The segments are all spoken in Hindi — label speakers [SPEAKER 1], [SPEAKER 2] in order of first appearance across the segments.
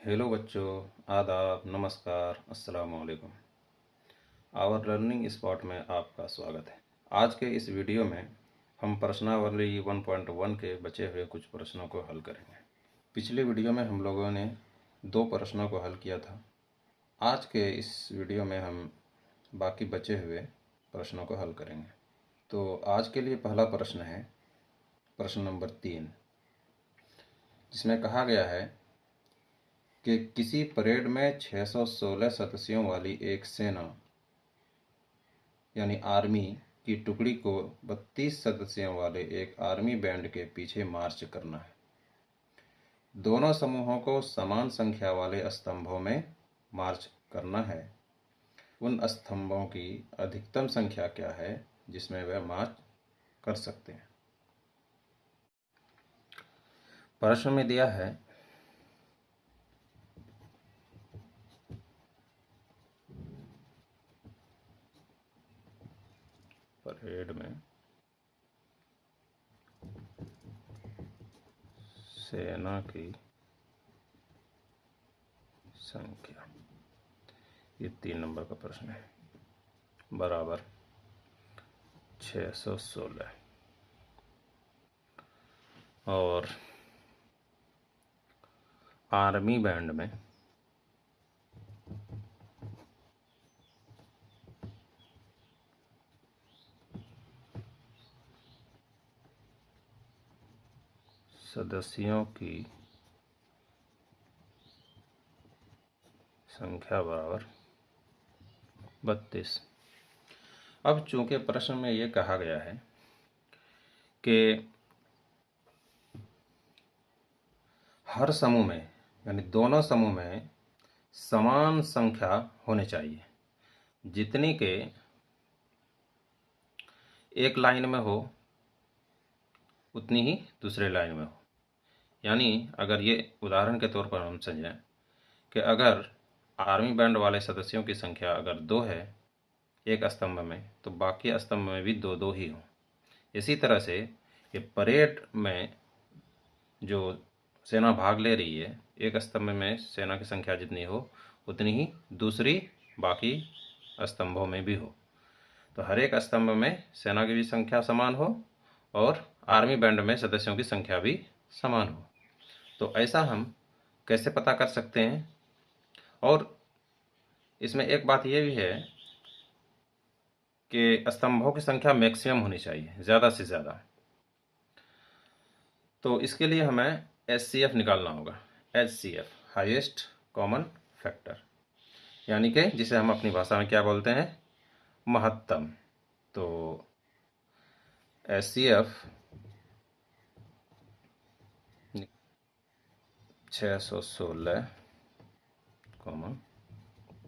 [SPEAKER 1] हेलो बच्चों, आदाब, नमस्कार, अस्सलाम वालेकुम। आवर लर्निंग स्पॉट में आपका स्वागत है। आज के इस वीडियो में हम प्रश्नावली 1.1 के बचे हुए कुछ प्रश्नों को हल करेंगे। पिछले वीडियो में हम लोगों ने 2 प्रश्नों को हल किया था। आज के इस वीडियो में हम बाकी बचे हुए प्रश्नों को हल करेंगे। तो आज के लिए पहला प्रश्न है प्रश्न नंबर 3, जिसमें कहा गया है कि किसी परेड में 616 सदस्यों वाली एक सेना यानी आर्मी की टुकड़ी को 32 सदस्यों वाले एक आर्मी बैंड के पीछे मार्च करना है। दोनों समूहों को समान संख्या वाले स्तंभों में मार्च करना है। उन स्तंभों की अधिकतम संख्या क्या है जिसमें वह मार्च कर सकते हैं। प्रश्न में दिया है परेड में सेना की संख्या, ये 3 नंबर का प्रश्न है, बराबर 616 और आर्मी बैंड में सदस्यों की संख्या बराबर 32। अब चूंकि प्रश्न में ये कहा गया है कि हर समूह में यानी दोनों समूह में समान संख्या होनी चाहिए, जितनी के एक लाइन में हो उतनी ही दूसरे लाइन में हो। यानी अगर ये उदाहरण के तौर पर हम समझें कि अगर आर्मी बैंड वाले सदस्यों की संख्या अगर 2 है एक स्तंभ में, तो बाकी स्तंभ में भी 2-2 ही हों। इसी तरह से ये परेड में जो सेना भाग ले रही है, एक स्तंभ में सेना की संख्या जितनी हो उतनी ही दूसरी बाकी स्तंभों में भी हो। तो हर एक स्तंभ में सेना की भी संख्या समान हो और आर्मी बैंड में सदस्यों की संख्या भी समान हो। तो ऐसा हम कैसे पता कर सकते हैं? और इसमें एक बात यह भी है कि स्तंभों की संख्या मैक्सिमम होनी चाहिए, ज़्यादा से ज़्यादा। तो इसके लिए हमें HCF निकालना होगा। HCF हाईएस्ट कॉमन फैक्टर, यानी कि जिसे हम अपनी भाषा में क्या बोलते हैं, महत्तम। तो HCF 616,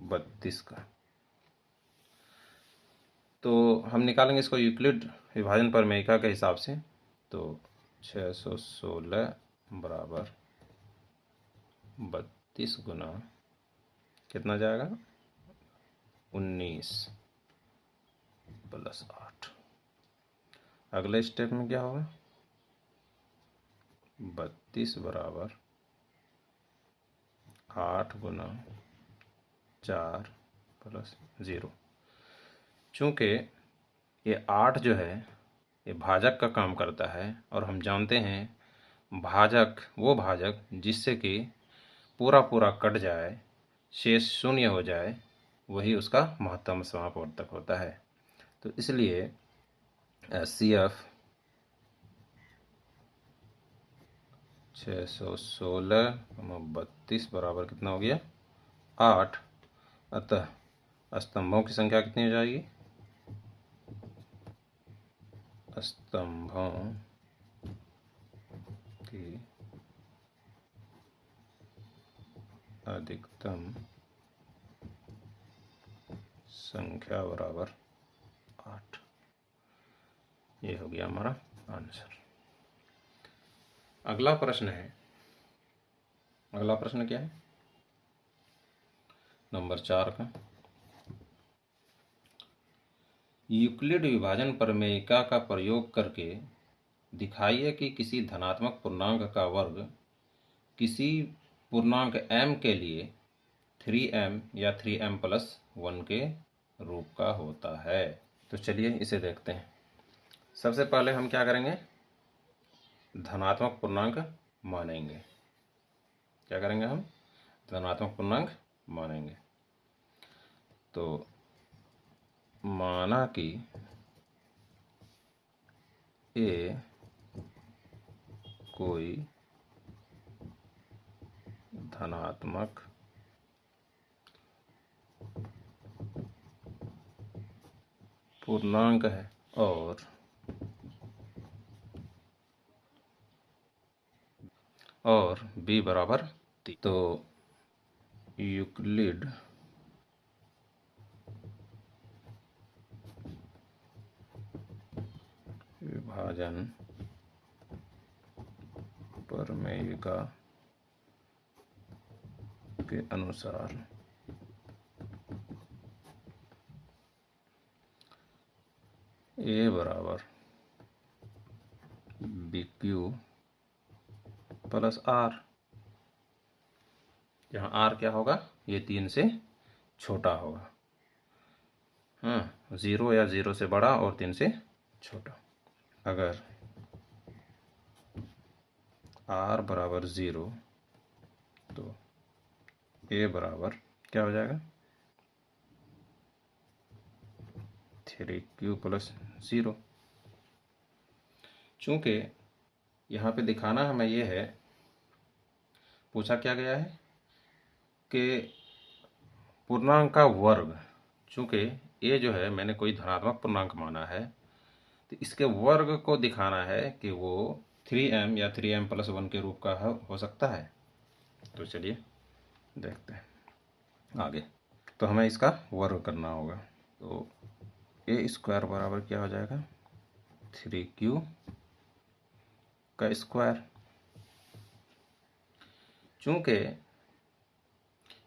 [SPEAKER 1] 32 का। तो हम निकालेंगे इसको यूक्लिड विभाजन प्रमेयिका के हिसाब से। तो 616 बराबर 32 गुना कितना जाएगा, 19 + 8। अगले स्टेप में क्या होगा, 32 बराबर 8 गुना 4 + 0। चूँकि ये 8 जो है ये भाजक का काम करता है और हम जानते हैं भाजक वो भाजक जिससे कि पूरा पूरा कट जाए, शेष शून्य हो जाए, वही उसका महत्तम समापवर्तक होता है। तो इसलिए HCF 616, 32 बराबर कितना हो गया, 8। अतः स्तंभों की संख्या कितनी हो जाएगी, स्तंभों की अधिकतम संख्या बराबर 8। ये हो गया हमारा आंसर। अगला प्रश्न है, अगला प्रश्न क्या है, नंबर 4 का। यूक्लिड विभाजन प्रमेयिका का प्रयोग करके दिखाइए कि किसी धनात्मक पूर्णांक का वर्ग किसी पूर्णांक m के लिए 3m या 3m प्लस 1 के रूप का होता है। तो चलिए इसे देखते हैं। सबसे पहले हम क्या करेंगे, धनात्मक पूर्णांक मानेंगे। क्या करेंगे हम, धनात्मक पूर्णांक मानेंगे। तो माना कि a कोई धनात्मक पूर्णांक है और b बराबर 3। तो यूक्लिड विभाजन प्रमेयिका के अनुसार a बराबर BQ प्लस R, जहाँ R क्या होगा, ये 3 से छोटा होगा। हाँ, 0 या 0 से बड़ा और 3 से छोटा। अगर R बराबर 0 तो a बराबर क्या हो जाएगा, 3q प्लस 0। चूँकि यहाँ पे दिखाना हमें ये है, पूछा क्या गया है कि पूर्णांक का वर्ग। चूँकि ये जो है मैंने कोई धनात्मक पूर्णांक माना है, तो इसके वर्ग को दिखाना है कि वो 3m या 3m प्लस 1 के रूप का हो सकता है। तो चलिए देखते हैं आगे। तो हमें इसका वर्ग करना होगा। तो a स्क्वायर बराबर क्या हो जाएगा, 3q का स्क्वायर। चूँकि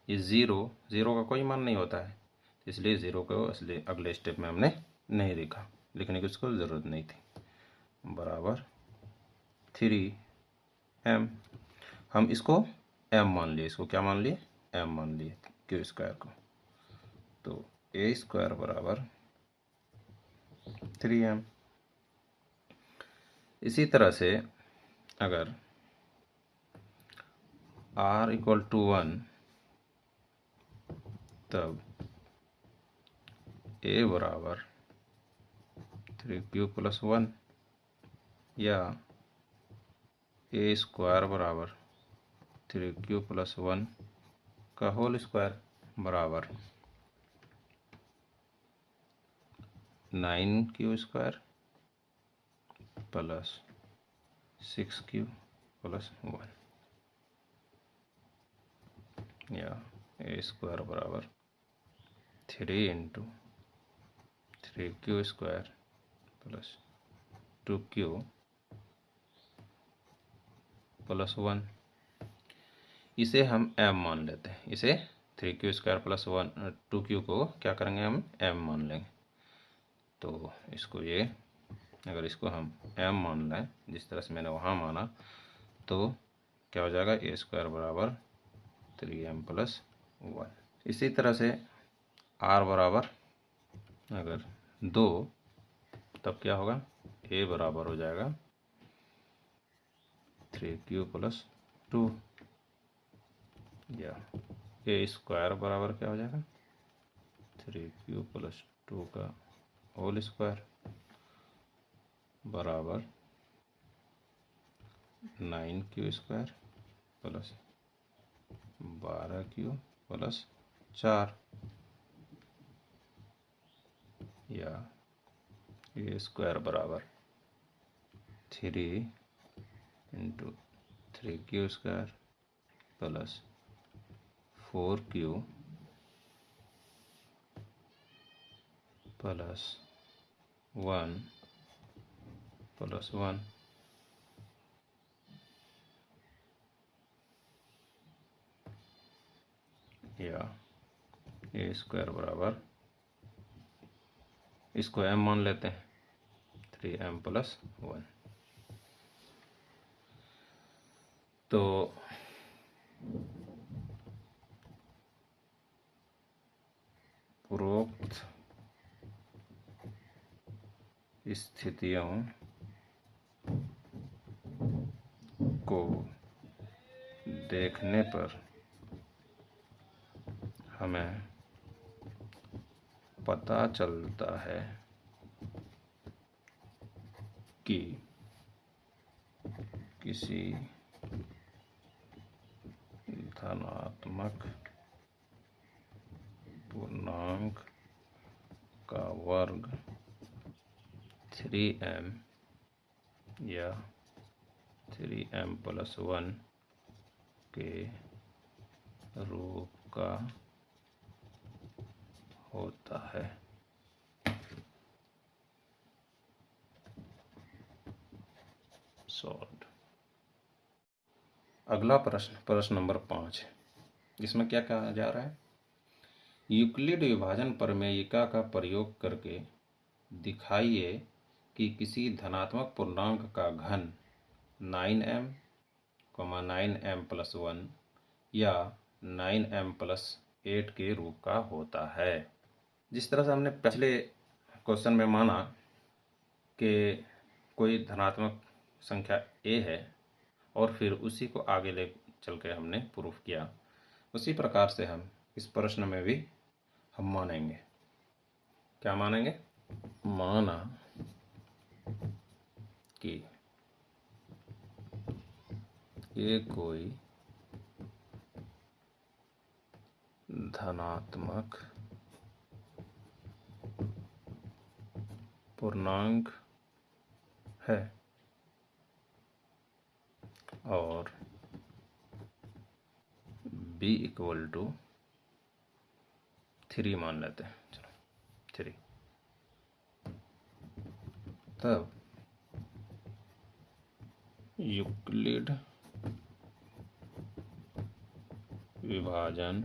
[SPEAKER 1] ये ज़ीरो का कोई मान नहीं होता है, इसलिए ज़ीरो को इसलिए अगले स्टेप में हमने नहीं लिखा, लिखने की उसको ज़रूरत नहीं थी। बराबर 3m, हम इसको m मान लिए, इसको क्या मान लिए, m मान लिए q स्क्वायर को। तो a स्क्वायर बराबर 3m। इसी तरह से अगर r इक्वल टू 1 तब a बराबर 3q प्लस 1 या a स्क्वायर बराबर 3q प्लस 1 का होल स्क्वायर बराबर 9q square plus 6q plus 1 या a स्क्वायर बराबर 3 into 3q square plus 2q plus 1। इसे हम m मान लेते हैं। इसे 3q स्क्वायर प्लस 2q को क्या करेंगे, हम m मान लेंगे। तो इसको ये, अगर इसको हम m मान लें जिस तरह से मैंने वहाँ माना, तो क्या हो जाएगा, a स्क्वायर बराबर 3m प्लस 1। इसी तरह से r बराबर अगर 2, तब क्या होगा, a बराबर हो जाएगा 3q प्लस 2 या a स्क्वायर बराबर क्या हो जाएगा, 3q प्लस 2 का होल स्क्वायर बराबर 9q square plus 12q plus 4 या a स्क्वायर बराबर 3 into 3q square plus 4q plus 1 plus 1 या a स्क्वायर बराबर, इसको m मान लेते हैं, 3m प्लस 1। तो उपरोक्त स्थितियों को देखने पर हमें पता चलता है कि किसी धनात्मक पूर्णांक का वर्ग 3m या 3m+1 के रूप का होता है। सॉल्व्ड। अगला प्रश्न नंबर 5 है। इसमें क्या कहा जा रहा है? यूक्लिड विभाजन प्रमेयिका का प्रयोग करके दिखाइए कि किसी धनात्मक पूर्णांक का घन 9m, 9m+1 या 9m+8 के रूप का होता है। जिस तरह से हमने पिछले क्वेश्चन में माना कि कोई धनात्मक संख्या a है और फिर उसी को आगे ले चल के हमने प्रूफ किया, उसी प्रकार से हम इस प्रश्न में भी हम मानेंगे। क्या मानेंगे? माना कि ये कोई धनात्मक पूर्णांक है और b = 3 मान लेते हैं। चलो 3, तब यूक्लिड विभाजन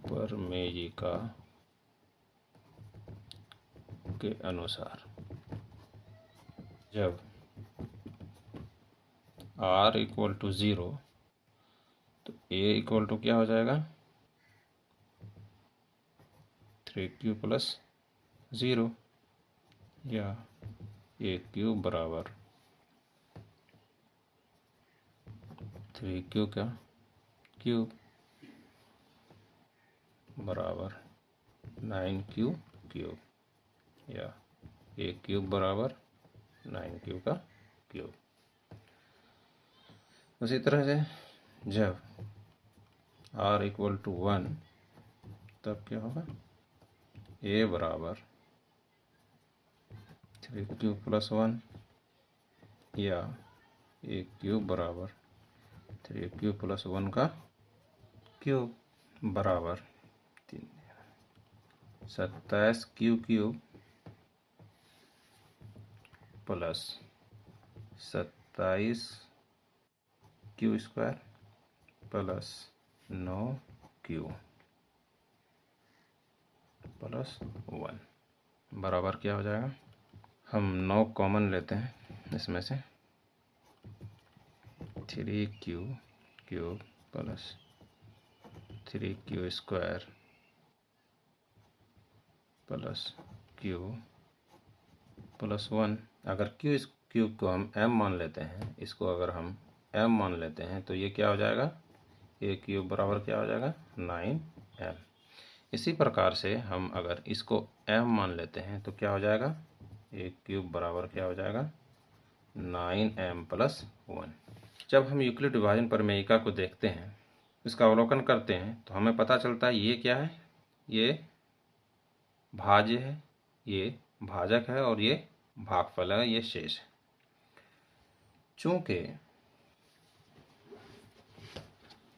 [SPEAKER 1] प्रमेयिका के अनुसार जब r = 0 तो a = क्या हो जाएगा? 3q + 0 या a³ बराबर 3q का क्यूब बराबर 9q³ या a³ बराबर 9q का क्यूब। उसी तरह से जब r = 1 तब क्या होगा? a बराबर 3q + 1 या a³ बराबर 3q + 1 का क्यूब बराबर 27q³ + 27q² + 9q + 1 बराबर क्या हो जाएगा? हम 9 कॉमन लेते हैं इसमें से, 3q³ + 3q² + q + 1। अगर q³ को हम m मान लेते हैं, इसको अगर हम m मान लेते हैं तो ये क्या हो जाएगा? a³ बराबर क्या हो जाएगा? 9m। इसी प्रकार से हम अगर इसको m मान लेते हैं तो क्या हो जाएगा? a³ बराबर क्या हो जाएगा? 9m+1। जब हम यूक्लिड विभाजन प्रमेयिका को देखते हैं, इसका अवलोकन करते हैं, तो हमें पता चलता है ये क्या है? ये भाज्य है, ये भाजक है और ये भागफल है, ये शेष है। चूंकि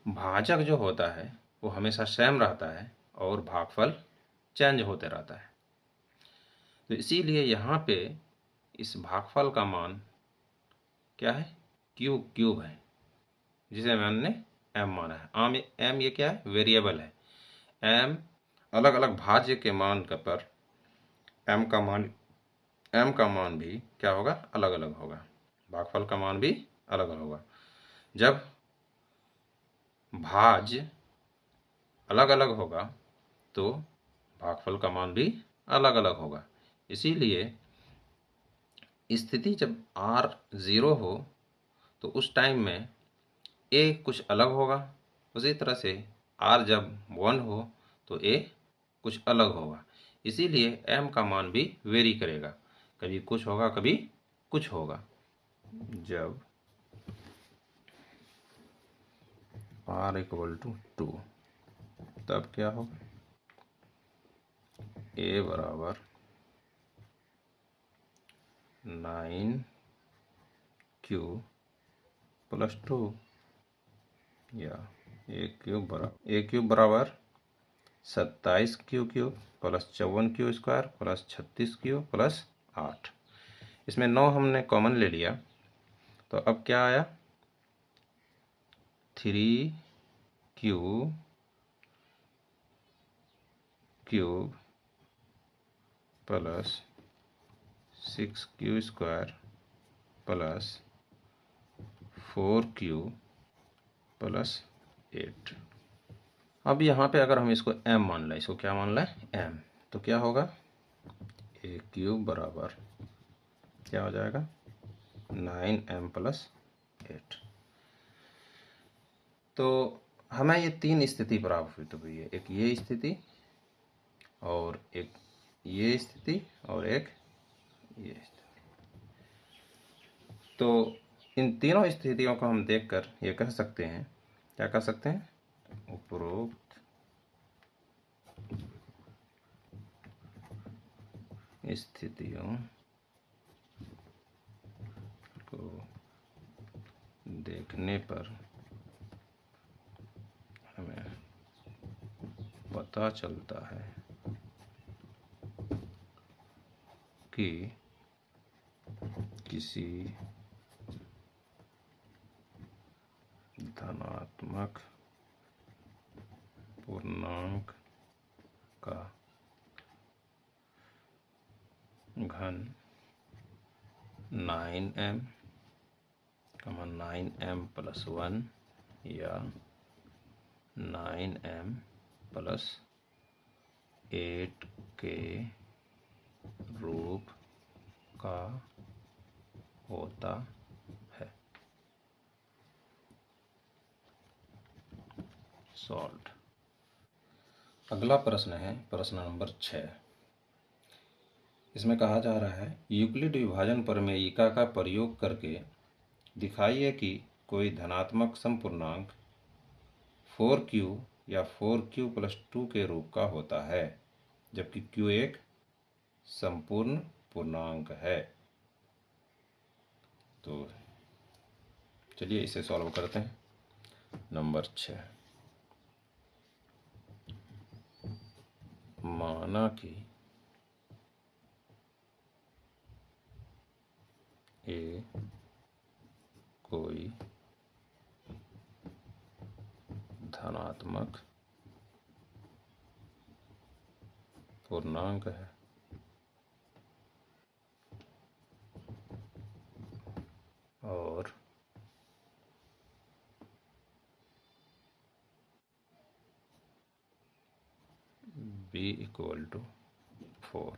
[SPEAKER 1] भाजक जो होता है वो हमेशा सेम रहता है और भागफल चेंज होते रहता है, तो इसीलिए यहाँ पे इस भागफल का मान क्या है? क्यूब है, जिसे मैंने m माना है। m ये क्या है? वेरिएबल है। m अलग अलग भाज्य के मान पर m का मान भी क्या होगा? अलग अलग होगा। भागफल का मान भी अलग अलग होगा। जब भाज्य अलग अलग होगा तो भागफल का मान भी अलग अलग होगा। इसीलिए स्थिति जब r 0 हो तो उस टाइम में a कुछ अलग होगा, उसी तरह से r जब 1 हो तो a कुछ अलग होगा। इसीलिए m का मान भी वेरी करेगा, कभी कुछ होगा कभी कुछ होगा। जब r = 2 तब क्या होगा, a बराबर 9q + 2 या a³ बराबर 27q³ + 54q² + 36q + 8। इसमें 9 हमने कॉमन ले लिया तो अब क्या आया, 3q³ + 6q² + 4q + 8। अब यहाँ पे अगर हम इसको m मान लें, इसको क्या मान लें, m, तो क्या होगा, a³ बराबर क्या हो जाएगा, 9m + 8। तो हमें ये 3 स्थिति प्राप्त हुई है, एक ये स्थिति और एक ये स्थिति और एक ये स्थिति। तो इन तीनों स्थितियों को हम देखकर ये कह सकते हैं, क्या कह सकते हैं, उपरोक्त स्थितियों को देखने पर हमें पता चलता है कि किसी धनात्मक पूर्णांक का घन 9m, 9m + 1 या 9m + 8 के रूप का होता है। सॉल्व्ड। अगला प्रश्न है प्रश्न नंबर 6। इसमें कहा जा रहा है, यूक्लिड विभाजन प्रमेयिका का प्रयोग करके दिखाइए कि कोई धनात्मक समपूर्णांक 4q या 4q + 2 के रूप का होता है जबकि q एक संपूर्ण पूर्णांक है। तो चलिए इसे सॉल्व करते हैं। नंबर 6, माना कि ए कोई धनात्मक पूर्णांक है और b = 4।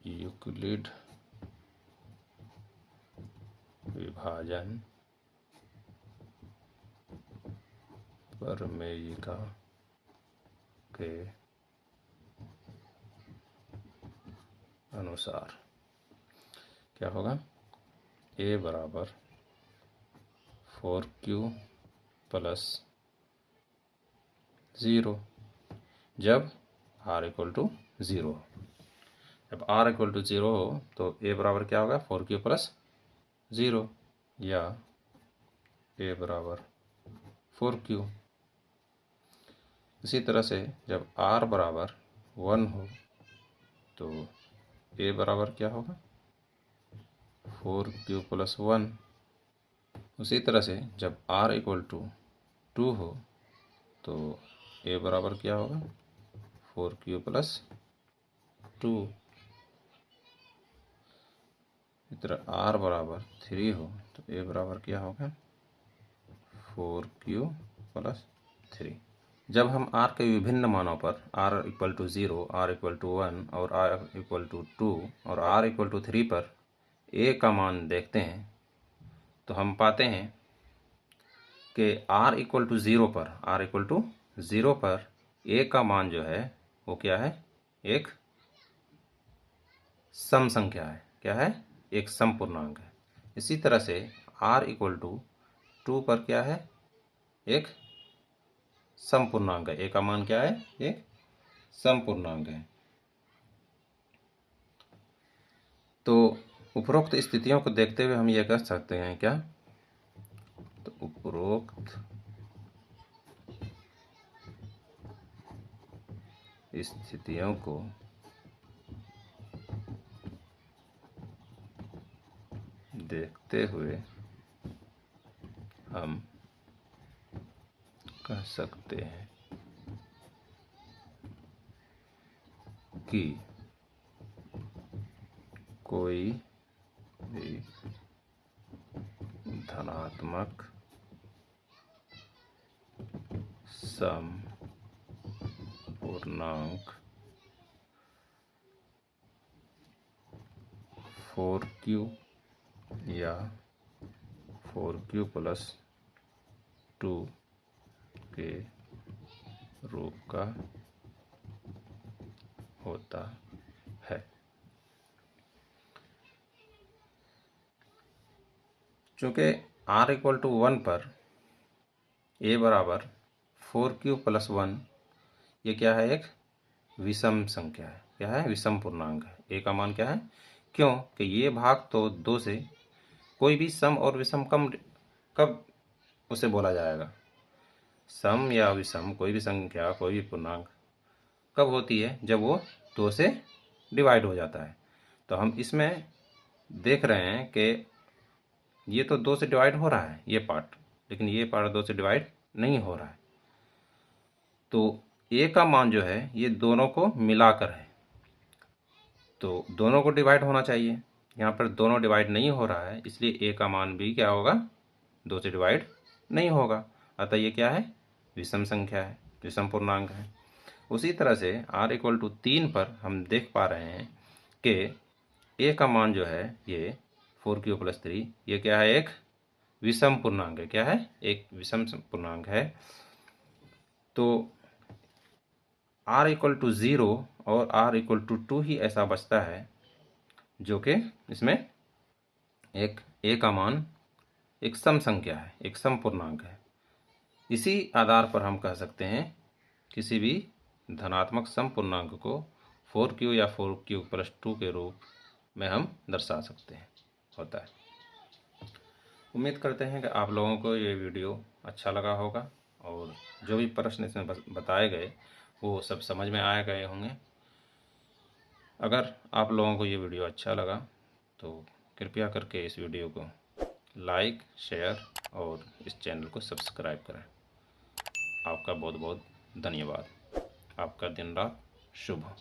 [SPEAKER 1] यूक्लिड विभाजन प्रमेयिका के अनुसार क्या होगा, a बराबर 4q + 0 जब r = 0। जब r = 0 हो तो a बराबर क्या होगा, 4q + 0 या a बराबर 4q। इसी तरह से जब r बराबर 1 हो तो a बराबर क्या होगा, 4q + 1। उसी तरह से जब r = 2 हो तो a बराबर क्या होगा, 4q + 2। इस तरह r बराबर 3 हो तो a बराबर क्या होगा, 4Q प्लस 3। जब हम r के विभिन्न मानों पर r equal to 0, r equal to 1 और r इक्वल टू 2 और r इक्वल टू 3 पर a का मान देखते हैं तो हम पाते हैं कि r इक्वल टू 0 पर a का मान जो है वो क्या है, एक सम संख्या है। क्या है, एक सम पूर्णांक है। इसी तरह से r इक्वल टू 2 पर क्या है, एक सम पूर्णांक है। a का मान क्या है, एक सम पूर्णांक है। तो उपरोक्त स्थितियों को देखते हुए हम ये कह सकते हैं क्या, तो उपरोक्त स्थितियों को देखते हुए हम कह सकते हैं कि कोई भी धनात्मक सम पूर्णांक 4Q या 4Q प्लस 2 के रूप का होता है। चूँकि r इक्वल टू 1 पर a बराबर 4Q प्लस 1, ये क्या है, एक विषम संख्या है। क्या है, विषम पूर्णांक है। a का मान क्या है, क्यों कि ये भाग तो 2 से, कोई भी सम और विषम कब उसे बोला जाएगा, सम या विषम कोई भी संख्या, कोई भी पूर्णांक कब होती है, जब वो 2 से डिवाइड हो जाता है। तो हम इसमें देख रहे हैं कि ये तो 2 से डिवाइड हो रहा है ये पार्ट, लेकिन ये पार्ट 2 से डिवाइड नहीं हो रहा है। तो a का मान जो है ये दोनों को मिलाकर है, तो दोनों को डिवाइड होना चाहिए। यहाँ पर दोनों डिवाइड नहीं हो रहा है, इसलिए a का मान भी क्या होगा, 2 से डिवाइड नहीं होगा। अतः ये क्या है, विषम संख्या है, विषम पूर्णांक है। उसी तरह से r इक्वल टू 3 पर हम देख पा रहे हैं कि a का मान जो है ये 4Q प्लस 3, ये क्या है, एक विषम पूर्णांक है। क्या है, एक विषम पूर्णांक है। तो r इक्वल टू 0 और r इक्वल टू 2 ही ऐसा बचता है जो कि इसमें एक a का मान एक सम संख्या है, एक सम पूर्णांक है। इसी आधार पर हम कह सकते हैं किसी भी धनात्मक सम पूर्णांक को 4Q या 4Q प्लस 2 के रूप में हम दर्शा सकते हैं, होता है। उम्मीद करते हैं कि आप लोगों को ये वीडियो अच्छा लगा होगा और जो भी प्रश्न इसमें बताए गए वो सब समझ में आ गए होंगे। अगर आप लोगों को ये वीडियो अच्छा लगा तो कृपया करके इस वीडियो को लाइक, शेयर और इस चैनल को सब्सक्राइब करें। आपका बहुत बहुत धन्यवाद। आपका दिन रात शुभ हो।